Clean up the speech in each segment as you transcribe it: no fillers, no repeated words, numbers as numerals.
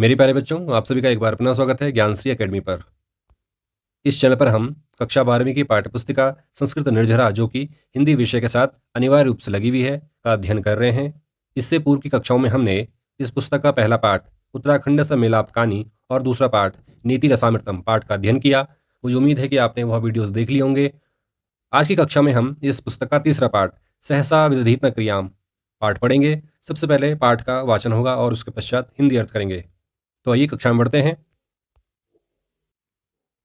मेरे प्यारे बच्चों, आप सभी का एक बार पुनः स्वागत है ज्ञानश्री अकेडमी पर। इस चैनल पर हम कक्षा 12वीं की पाठ्यपुस्तिका संस्कृत निर्झरा, जो कि हिंदी विषय के साथ अनिवार्य रूप से लगी हुई है, का अध्ययन कर रहे हैं। इससे पूर्व की कक्षाओं में हमने इस पुस्तक का पहला पाठ उत्तराखंड से मिलाप कहानी और दूसरा पाठ नीति रसामृतम पाठ का अध्ययन किया। मुझे उम्मीद है कि आपने वह वीडियोस देख लिए होंगे। आज की कक्षा में हम इस पुस्तक का तीसरा पाठ सहसा विदधीत न क्रियाम पाठ पढ़ेंगे। सबसे पहले पाठ का वाचन होगा और उसके पश्चात हिंदी अर्थ करेंगे। तो आइए कक्षा में बढ़ते हैं।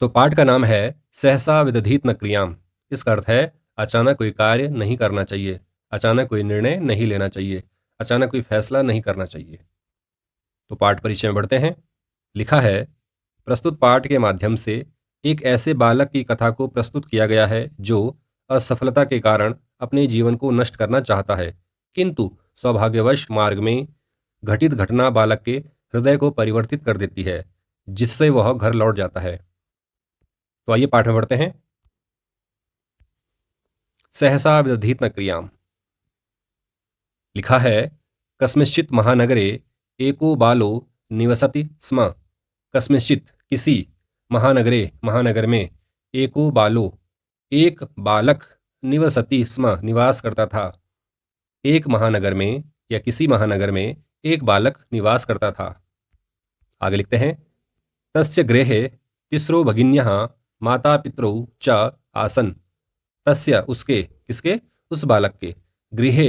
तो पाठ का नाम है सहसा विदधीत न क्रियाम। इसका अर्थ है अचानक कोई कार्य नहीं करना चाहिए, अचानक कोई निर्णय नहीं लेना चाहिए, अचानक कोई फैसला नहीं करना चाहिए। तो पाठ परिचय में बढ़ते हैं। लिखा है, प्रस्तुत पाठ के माध्यम से एक ऐसे बालक की कथा को प्रस्तुत किया गया है जो असफलता के कारण अपने जीवन को नष्ट करना चाहता है, किंतु सौभाग्यवश मार्ग में घटित घटना बालक के हृदय को परिवर्तित कर देती है, जिससे वह घर लौट जाता है। तो आइए पाठ में बढ़ते हैं। सहसा विदधीत न क्रियाम। लिखा है, कस्मिंश्चित् महानगरे एको बालो निवसति स्म। कस्मिंश्चित् किसी महानगरे महानगर में एको बालो एक बालक निवसति स्म निवास करता था। एक महानगर में या किसी महानगर में एक बालक निवास करता था। आगे लिखते हैं, तस्य गृहे तिस्रो भगिन्यः माता पितरौ च आसन्। तस्य उसके किसके उस बालक के गृहे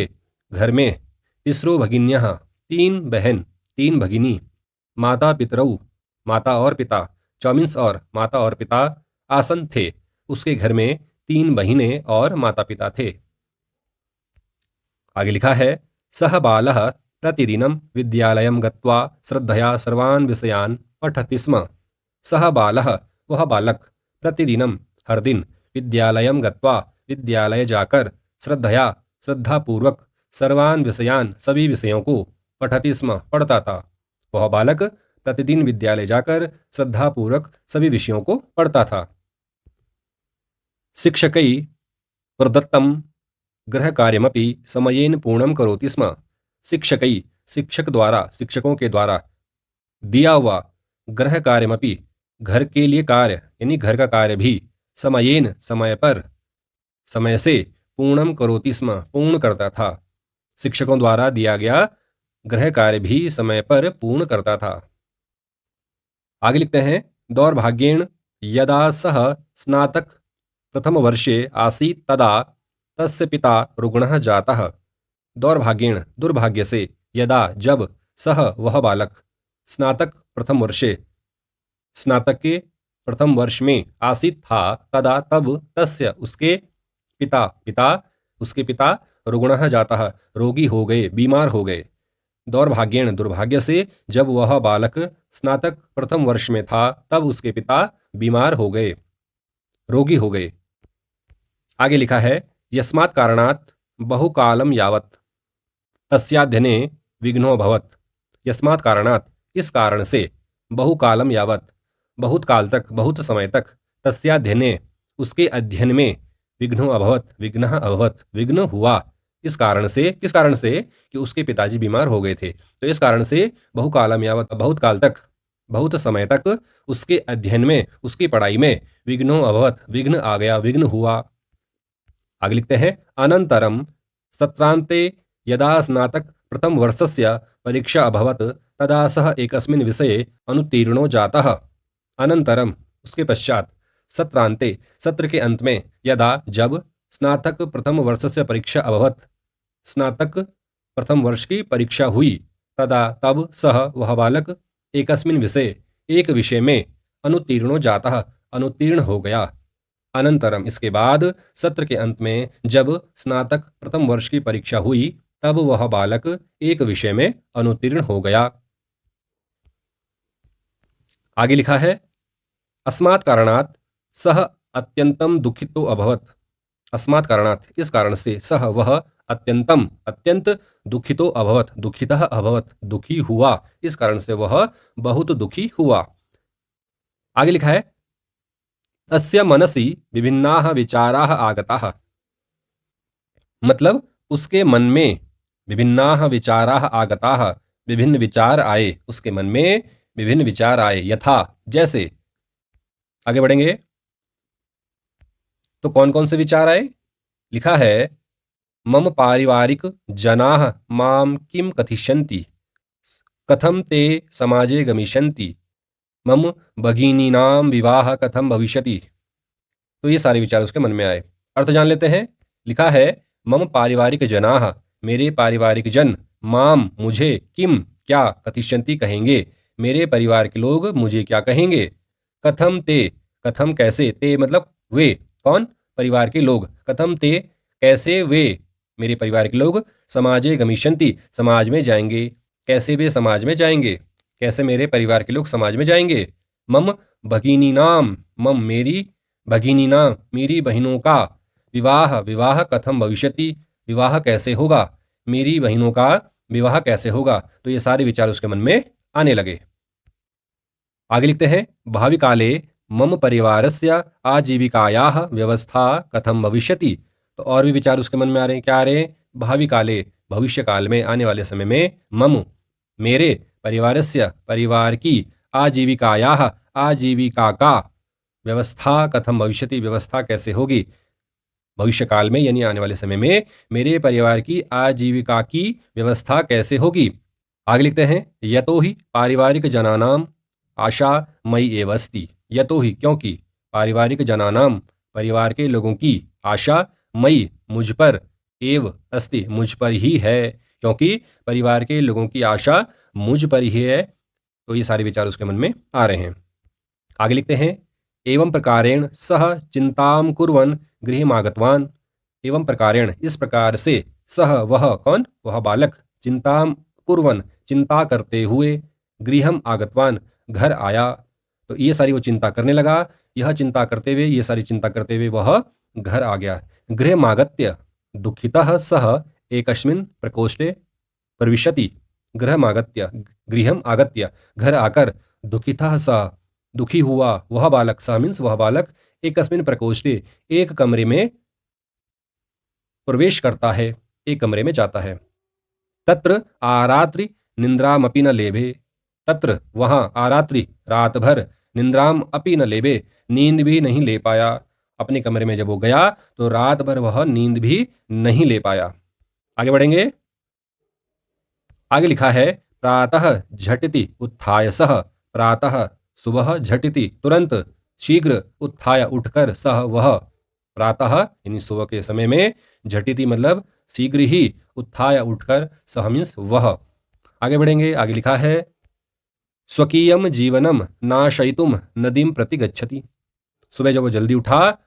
घर में तिस्रो भगिन्यः तीन बहन तीन भगिनी माता पितरौ माता और पिता चौमिन्स और माता और पिता आसन थे उसके घर में तीन बहिनें और माता पिता थे। आगे लिखा है, सह बालः प्रतिदिनं विद्यालयं गत्वा श्रद्धया सर्वान् विषयान् पठति स्म। सह बालः वह बालक प्रतिदिनं हर दिन विद्यालयं गत्वा विद्यालय जाकर श्रद्धया श्रद्धापूर्वक सर्वान् विषयान् सभी विषयों को पठति स्म पढ़ता था। वह बालक प्रतिदिन विद्यालय जाकर श्रद्धापूर्वक सभी विषयों को पढ़ता था। शिक्षकै प्रदत्तं गृहकार्यमपि समयेन पूर्णं करोति स्म। शिक्षकै शिक्षक द्वारा शिक्षकों के द्वारा दिया हुआ गृह कार्यमपि घर के लिए कार्य यानी घर का कार्य भी समयेन समय पर समय से पूर्णम करोति स्म पूर्ण करता था। शिक्षकों द्वारा दिया गया गृह कार्य भी समय पर पूर्ण करता था। आगे लिखते हैं, दौर्भाग्येण यदा सह स्नातक प्रथम वर्षे आसीत् तदा तस्य पिता रुग्णः जातः। दौर्भाग्येण दुर्भाग्य से यदा जब सह वह बालक स्नातक प्रथम वर्षे स्नातक के प्रथम वर्ष में आसीत था तदा तब तस्य उसके पिता रुग्णः जातः रोगी हो गए बीमार हो गए। दौर्भाग्येण दुर्भाग्य से जब वह बालक स्नातक प्रथम वर्ष में था तब उसके पिता बीमार हो गए रोगी हो गए। आगे लिखा है, यस्मात् कारणात् बहुकालं यावत् तस्याध्ययने विघ्नो अभवत्। यस्मात् कारणात् इस कारण से बहुकालम यावत् बहुत काल तक बहुत समय तक तस्याध्ययने उसके अध्ययन में विघ्नो अभवत् विघ्नः अभवत् विघ्न हुआ। इस कारण से किस कारण से कि उसके पिताजी बीमार हो गए थे, तो इस कारण से बहुकालम यावत् बहुत काल तक बहुत समय तक उसके अध्ययन में उसकी पढ़ाई में विघ्नो अभवत् विघ्न आ गया विघ्न हुआ। आगे लिखते हैं, अनंतरम सत्रांते यदा स्नातक प्रथम वर्षस्य परीक्षा अभवत् तदा सः एकस्मिन् विषये अनुत्तीर्णो जातः। अनंतरम उसके पश्चात सत्रांते सत्र के अंत में यदा जब स्नातक प्रथम वर्षस्य परीक्षा अभवत् स्नातक प्रथम वर्ष की परीक्षा हुई तदा तब सह वह बालक एकस्मिन् विषय एक विषय में अनुत्तीर्णो जातः अनुत्तीर्ण हो गया। अनंतरम इसके बाद सत्र के अंत में जब स्नातक प्रथम वर्ष की परीक्षा हुई तब वह बालक एक विषय में अनुत्तीर्ण हो गया। आगे लिखा है, अस्मात् कारणात् सह अत्यंतम दुखितो अभवत्। अस्मात् कारणात् इस कारण से सह वह अत्यंतम अत्यंत दुखितो अभवत् दुखितः अभवत् दुखी हुआ। इस कारण से वह बहुत दुखी हुआ। आगे लिखा है, तस्य मनसि विभिन्नाः विचाराः आगताः। मतलब उसके मन में विभिन्नाः विचाराः आगताः विभिन्न विचार आए उसके मन में विभिन्न विचार आए, यथा जैसे। आगे बढ़ेंगे तो कौन कौन से विचार आए? लिखा है मम पारिवारिक जनाः माम किम कथिष्यन्ति, कथम ते समाजे गमिष्यन्ति, मम भगिनीनां विवाह कथम भविष्यति। तो ये सारे विचार उसके मन में आए। अर्थ जान लेते हैं। लिखा है मम पारिवारिक जनाः, मेरे पारिवारिक जन, माम मुझे, किम क्या, कथिष्यन्ति कहेंगे, मेरे परिवार के लोग मुझे क्या कहेंगे, कथम ते, कथम कैसे, ते मतलब वे, कौन, परिवार के लोग, कथम ते कैसे वे, मेरे परिवार के लोग, समाजे गमिष्यन्ति समाज में जाएंगे, कैसे वे समाज में जाएंगे, कैसे मेरे परिवार के लोग समाज में जाएंगे, मम भगिनीनाम, मम मेरी, भगिनीनाम मेरी बहनों का, विवाह विवाह कथम भविष्यति विवाह कैसे होगा, मेरी बहनों का विवाह कैसे होगा। तो ये सारे विचार उसके मन में आने लगे। आगे लिखते हैं भावी काले मम परिवारस्य आजीविकायाः व्यवस्था कथम भविष्यति। तो और भी विचार उसके मन में आ रहे हैं। क्या आ रहे हैं? भावी काले, भविष्य काल में, आने वाले समय में, मम मेरे, परिवारस्य परिवार की, आजीविकायाः आजीविका का, व्यवस्था कथम भविष्यति व्यवस्था कैसे होगी, भविष्य काल में यानी आने वाले समय में मेरे परिवार की आजीविका की व्यवस्था कैसे होगी। आगे लिखते हैं यतो ही पारिवारिक जनानाम आशा मई एव अस्ति, यतो ही क्योंकि, पारिवारिक जनानाम परिवार के लोगों की, आशा मई मुझ पर, एव अस्ति मुझ पर ही है, क्योंकि परिवार के लोगों की आशा मुझ पर ही है। तो ये सारे विचार उसके मन में आ रहे हैं। आगे लिखते हैं एवं प्रकारेण सह चिंताम कुर्वन् गृहमागतवान, एवं प्रकारेण इस प्रकार से, सह वह कौन, वह बालक, चिंताम कुर्वन् चिंता करते हुए, गृहम आगतवान घर आया। तो ये सारी वो चिंता करने लगा, यह चिंता करते हुए, ये सारी चिंता करते हुए वह घर आ गया। गृहमागत्य दुःखितः सह एकस्मिन् प्रकोष्ठे प्रविशति, गृहमागत्य गृहम आगत्य घर आकर, दुःखितः सह दुखी हुआ वह बालक, सह मीन्स वह बालक, एकस्मिन् प्रकोष्ठे एक कमरे में प्रवेश करता है, एक कमरे में जाता है। तत्र आरात्रि निंद्रामपि न लेभे, तत्र वहाँ, आरात्रि रात भर, निंद्राम अपि न लेभे नींद भी नहीं ले पाया। अपने कमरे में जब वो गया तो रात भर वह नींद भी नहीं ले पाया। आगे बढ़ेंगे। आगे लिखा है प्रातः झटिति उत्थाय सह, प्रातः सुबह, झटिति तुरंत, शीघ्र, उत्थाय उठकर, सह वह, प्रातः यानी सुबह के समय में, झटिति मतलब शीघ्र ही, उत्थाय उठकर, सह मीन्स वह। आगे बढ़ेंगे। आगे लिखा है स्वकीयम जीवनम नाशयितुम नदीम प्रति गच्छति। सुबह जब वो जल्दी उठा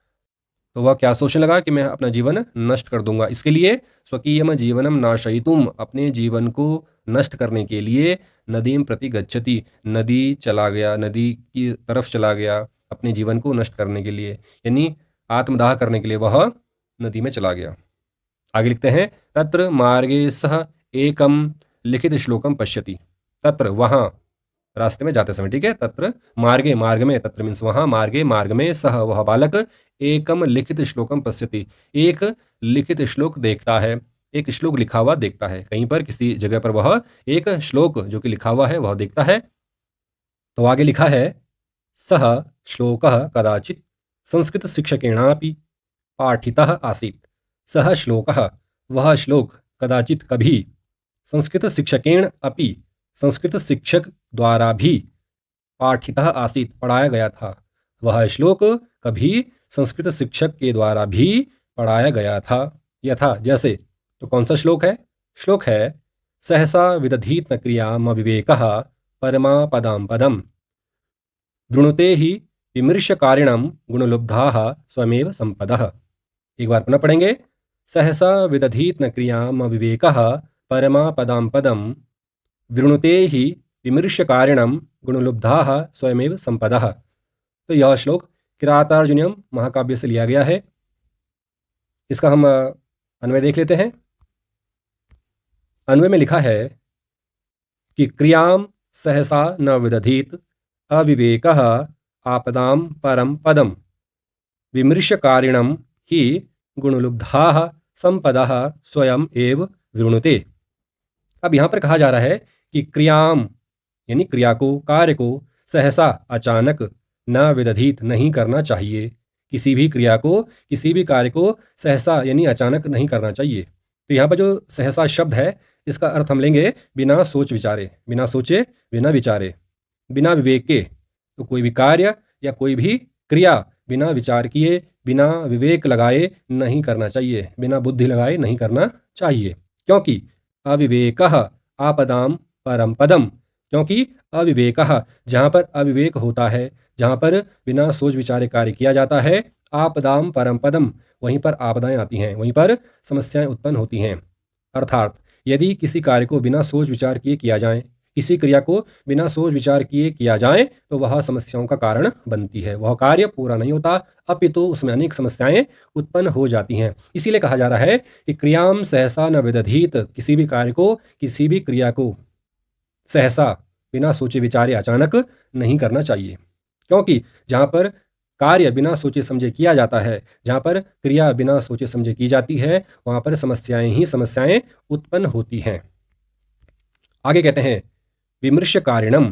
तो वह क्या सोचने लगा कि मैं अपना जीवन नष्ट कर दूंगा। इसके लिए स्वकीयम जीवनम नाशयितुम, अपने जीवन को नष्ट करने के लिए, नदीम प्रति गच्छति नदी चला गया, नदी की तरफ चला गया, अपने जीवन को नष्ट करने के लिए यानी आत्मदाह करने के लिए वह नदी में चला गया। आगे लिखते हैं तत्र मार्गे सह एकम लिखित श्लोकम पश्यति, तत्र वहाँ, रास्ते में जाते समय, ठीक है, तत्र मार्गे, मार्ग में, तत्र मीन्स वहाँ, मार्गे मार्ग में, सह वह बालक, एकम लिखित श्लोकम पश्यति एक लिखित श्लोक देखता है, एक श्लोक लिखा हुआ देखता है। कहीं पर किसी जगह पर वह एक श्लोक जो कि लिखा हुआ है वह देखता है। तो आगे लिखा है सह श्लोकः कदाचित् संस्कृत शिक्षकेणापि पाठितः आसीत्, सह श्लोकः वह श्लोक, कदाचित कभी, संस्कृत शिक्षकेण अपि संस्कृत शिक्षक द्वारा भी, पाठितः आसीत् पढ़ाया गया था, वह श्लोक कभी संस्कृत शिक्षक के द्वारा भी पढ़ाया गया था। यथा जैसे। तो कौन सा श्लोक है? श्लोक है सहसा विदधीत न क्रियाम विवेकः परमापदां पदम वृणुते ही विमृश्यकारिणं गुणलुब्धाः स्वमेव संपदः। एक बार पुनः पढ़ेंगे। सहसा विदधीत न क्रियाम विवेकः परमापदां पदम वृणुते ही विमृश्यकारिणं गुणलुब्धाः स्वयमेव संपदः। तो यह श्लोक किरातार्जुनीयम महाकाव्य से लिया गया है। इसका हम अन्वय देख लेते हैं। अन्वय में लिखा है कि क्रियाम सहसा न विदधीत अविवेकः आपदां परम पदम विमृश्यकारिणं ही गुणलुब्धाः संपदः स्वयं एव वृणुते। अब यहाँ पर कहा जा रहा है कि क्रियाम यानी क्रिया को, कार्य को सहसा अचानक न विदधित नहीं करना चाहिए। किसी भी क्रिया को, किसी भी कार्य को सहसा यानी अचानक नहीं करना चाहिए। तो यहाँ पर जो सहसा शब्द है, इसका अर्थ हम लेंगे बिना सोच विचारे, बिना सोचे, बिना विचारे, बिना विवेक के। तो कोई भी कार्य या कोई भी क्रिया बिना विचार किए, बिना विवेक लगाए नहीं करना चाहिए, बिना बुद्धि लगाए नहीं करना चाहिए। क्योंकि अविवेकः आपदाम परम पदम, क्योंकि अविवेकः, जहाँ पर अविवेक होता है, जहाँ पर बिना सोच विचारे कार्य किया जाता है, आपदाम परम पदम, वहीं पर आपदाएं आती हैं, वहीं पर समस्याएं उत्पन्न होती हैं। अर्थात यदि किसी कार्य को बिना सोच विचार किए किया जाए, किसी क्रिया को बिना सोच विचार किए किया जाए, तो वह समस्याओं का कारण बनती है, वह कार्य पूरा नहीं होता, अपितु उसमें अनेक समस्याएं उत्पन्न हो जाती हैं। इसीलिए कहा जा रहा है कि क्रियाम सहसा न विदधीत, किसी भी कार्य को, किसी भी क्रिया को सहसा बिना सोचे विचारे अचानक नहीं करना चाहिए। क्योंकि जहाँ पर कार्य बिना सोचे समझे किया जाता है, जहाँ पर क्रिया बिना सोचे समझे की जाती है, वहाँ पर समस्याएं ही समस्याएं उत्पन्न होती हैं। आगे कहते हैं विमर्श कारिणम,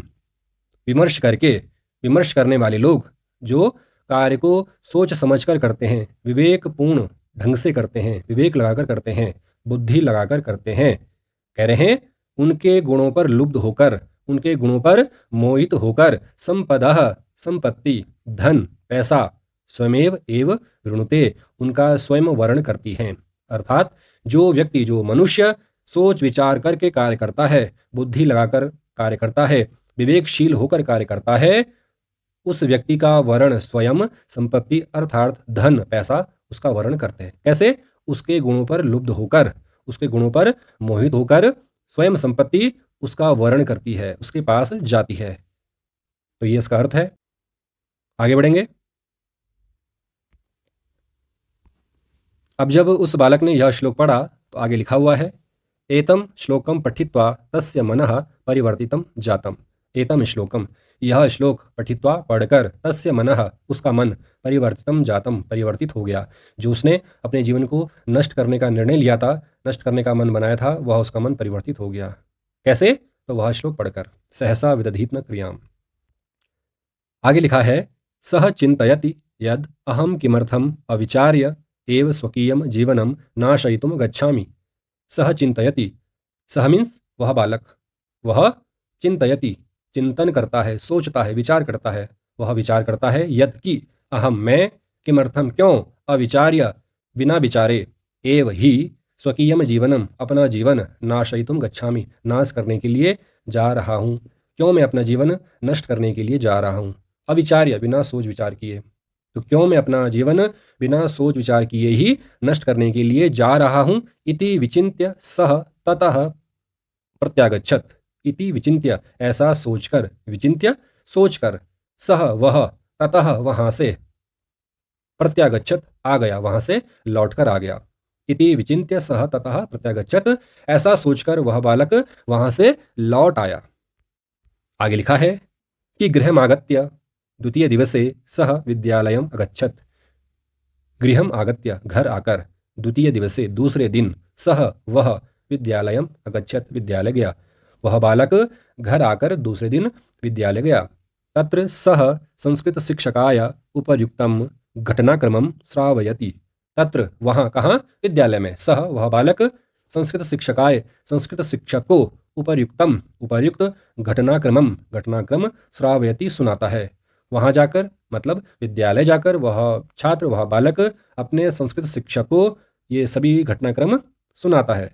विमर्श करके, विमर्श करने वाले लोग जो कार्य को सोच समझकर करते हैं, विवेकपूर्ण ढंग से करते हैं, विवेक लगाकर करते हैं, बुद्धि लगाकर करते हैं, कह रहे हैं उनके गुणों पर लुब्ध होकर, उनके गुणों पर मोहित होकर संपदः, संपत्ति, धन, पैसा, स्वयमेव एव ऋणुते, उनका स्वयं वर्ण करती हैं। अर्थात जो व्यक्ति, जो मनुष्य सोच विचार करके कार्य करता है, बुद्धि लगाकर कार्य करता है, विवेकशील होकर कार्य करता है, उस व्यक्ति का वर्ण स्वयं संपत्ति अर्थात धन, पैसा उसका वर्ण करते हैं। कैसे? उसके गुणों पर लुब्ध होकर, उसके गुणों पर मोहित होकर स्वयं संपत्ति उसका वर्ण करती है, उसके पास जाती है। तो ये इसका अर्थ है। आगे बढ़ेंगे। अब जब उस बालक ने यह श्लोक पढ़ा तो आगे लिखा हुआ है एतम श्लोकम पठित्वा तस्य मनः परिवर्तितम जातम। एतम श्लोकम, यह श्लोक पठित्वा पढ़कर, तस्य मनः, उसका मन, परिवर्तितम जातम, परिवर्तित हो गया। जो उसने अपने जीवन को नष्ट करने का निर्णय लिया था, नष्ट करने का मन बनाया था, वह उसका मन परिवर्तित हो गया। कैसे? तो वह श्लोक पढ़कर, सहसा विदधीत न क्रियाम। आगे लिखा है सह चिंतयति यद अहम किमर्थम अविचार्य एव स्वकीयम जीवनम नाशयितुम गच्छामि। सह चिंतयति, सह मीन्स वह बालक, वह चिंतयति चिंतन करता है, सोचता है, विचार करता है, वह विचार करता है यद कि अहम मैं, किमर्थम क्यों, अविचार्य बिना विचारे, एव ही स्वकीयम जीवनम अपना जीवन, नाशयितुम गच्छामि नाश करने के लिए जा रहा हूँ। क्यों मैं अपना जीवन नष्ट करने के लिए जा रहा हूँ? अविचार्य बिना सोच विचार किए, तो क्यों मैं अपना जीवन बिना सोच विचार किए ही नष्ट करने के लिए जा रहा हूँ। इति विचिन्त्य सह ततः प्रत्यागच्छत। इति विचिन्त्य, ऐसा सोचकर, विचिन्त्य सोचकर, सह वह, ततः वहां से, प्रत्यागच्छत आ गया, वहां से लौटकर आ गया। इति विचिन्त्य सह ततः प्रत्यागच्छत, ऐसा सोचकर वह बालक वहां से लौट आया। आगे लिखा है कि गृहमागत्य द्वितीय दिवसे सह विद्यालयम अगच्छत। गृहम आगत्य, घर आकर, द्वितीय दिवसे, दूसरे दिन, सह वह, विद्यालयम अगच्छत, विद्यालय गया। वह बालक घर आकर दूसरे दिन विद्यालय गया। तत्र सह संस्कृत शिक्षकाय उपर्युक्तम घटनाक्रमम श्रावयति। तत्र, वहाँ, कहाँ? विद्यालय में। सह वह बालक संस्कृत शिक्षकाय, संस्कृत शिक्षक को, उपर्युक्तम उपर्युक्त, घटनाक्रमम घटनाक्रम, श्रावयति सुनाता है। वहाँ जाकर मतलब विद्यालय जाकर वह छात्र, वह बालक अपने संस्कृत शिक्षक को ये सभी घटनाक्रम सुनाता है।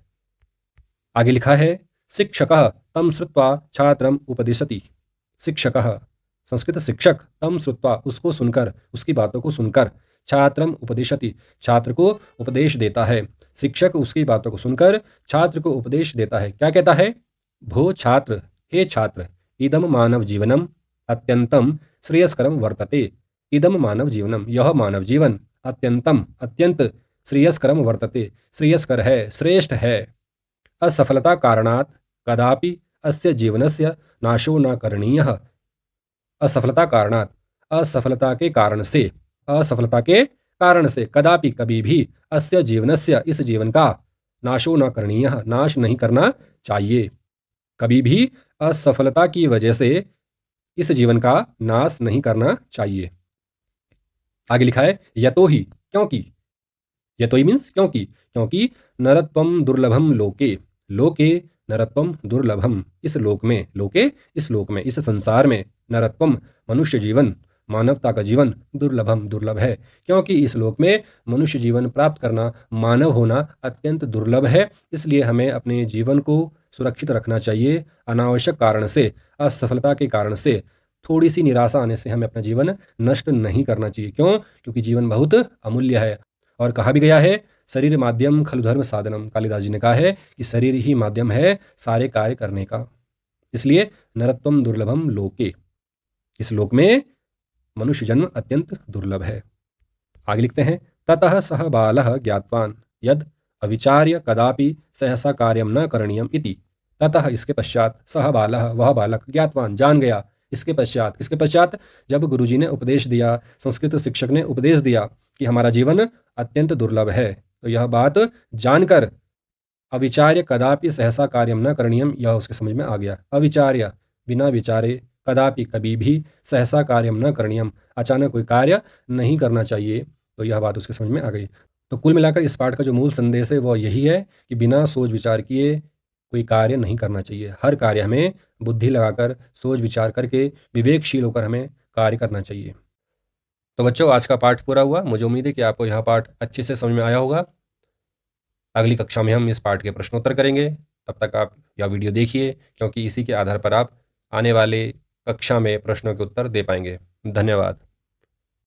आगे लिखा है शिक्षकः तम श्रुत्वा छात्रम उपदिशति। शिक्षकः संस्कृत शिक्षक, तम श्रुत्वा उसको सुनकर, उसकी बातों को सुनकर, छात्रम उपदिशति छात्र को उपदेश देता है। शिक्षक उसकी बातों को सुनकर छात्र को उपदेश देता है। क्या कहता है? भो छात्र, हे छात्र, इदम मानव जीवनम अत्यंतम श्रेयस्करम वर्तते। इदम मानव जीवनम, यह मानव जीवन, अत्यंतम अत्यंत, श्रेयस्करम वर्तते, श्रेयस्कर है, श्रेष्ठ है। असफलता कारणात् कदापि अस्य जीवनस्य नाशो न करणीयः। असफलता कारणात्, असफलता के कारण से, असफलता के कारण से, कदापि कभी भी, अस्य जीवनस्य इस जीवन का, नाशो न करणीयः नाश नहीं करना चाहिए। कभी भी असफलता की वजह से इस जीवन का नाश नहीं करना चाहिए। आगे लिखा है यतोहि, क्योंकि, यतोहि मीन्स क्योंकि, क्योंकि नरत्वम दुर्लभम लोके, लोके नरत्वम दुर्लभम, इस लोक में, लोके इस लोक में, इस संसार में, नरत्वम मनुष्य जीवन, मानवता का जीवन, दुर्लभम दुर्लभ है, क्योंकि इस लोक में मनुष्य जीवन प्राप्त करना, मानव होना अत्यंत दुर्लभ है। इसलिए हमें अपने जीवन को सुरक्षित रखना चाहिए। अनावश्यक कारण से, असफलता के कारण से, थोड़ी सी निराशा आने से हमें अपना जीवन नष्ट नहीं करना चाहिए। क्यों? क्योंकि जीवन बहुत अमूल्य है। और कहा भी गया है शरीर माध्यम खलु धर्म साधनम, कालिदास जी ने कहा है कि शरीर ही माध्यम है सारे कार्य करने का। इसलिए नरत्वम दुर्लभम लोके, इस लोक में मनुष्य जन्म अत्यंत दुर्लभ है। आगे लिखते हैं ततः सह बालः ज्ञातवान यद अविचार्य कदापि सहसा कार्यम न करणीयम इति। ततः इसके पश्चात, सह बालः वह बालक, ज्ञातवान जान गया, इसके पश्चात, किसके पश्चात? जब गुरुजी ने उपदेश दिया, संस्कृत शिक्षक ने उपदेश दिया कि हमारा जीवन अत्यंत दुर्लभ है, तो यह बात जानकर अविचार्य कदापि सहसा कार्यम न करणीयम, यह उसके समझ में आ गया। अविचार्य, बिना विचारे, कदापि कभी भी, सहसा कार्यम न करणीयम, अचानक कोई कार्य नहीं करना चाहिए, तो यह बात उसके समझ में आ गई। तो कुल मिलाकर इस पाठ का जो मूल संदेश है वह यही है कि बिना सोच विचार किए कोई कार्य नहीं करना चाहिए। हर कार्य हमें बुद्धि लगाकर, सोच विचार करके, विवेकशील होकर हमें कार्य करना चाहिए। तो बच्चों, आज का पाठ पूरा हुआ। मुझे उम्मीद है कि आपको यह पाठ अच्छे से समझ में आया होगा। अगली कक्षा में हम इस पाठ के प्रश्नोत्तर करेंगे। तब तक आप यह वीडियो देखिए, क्योंकि इसी के आधार पर आप आने वाले कक्षा में प्रश्नों के उत्तर दे पाएंगे। धन्यवाद।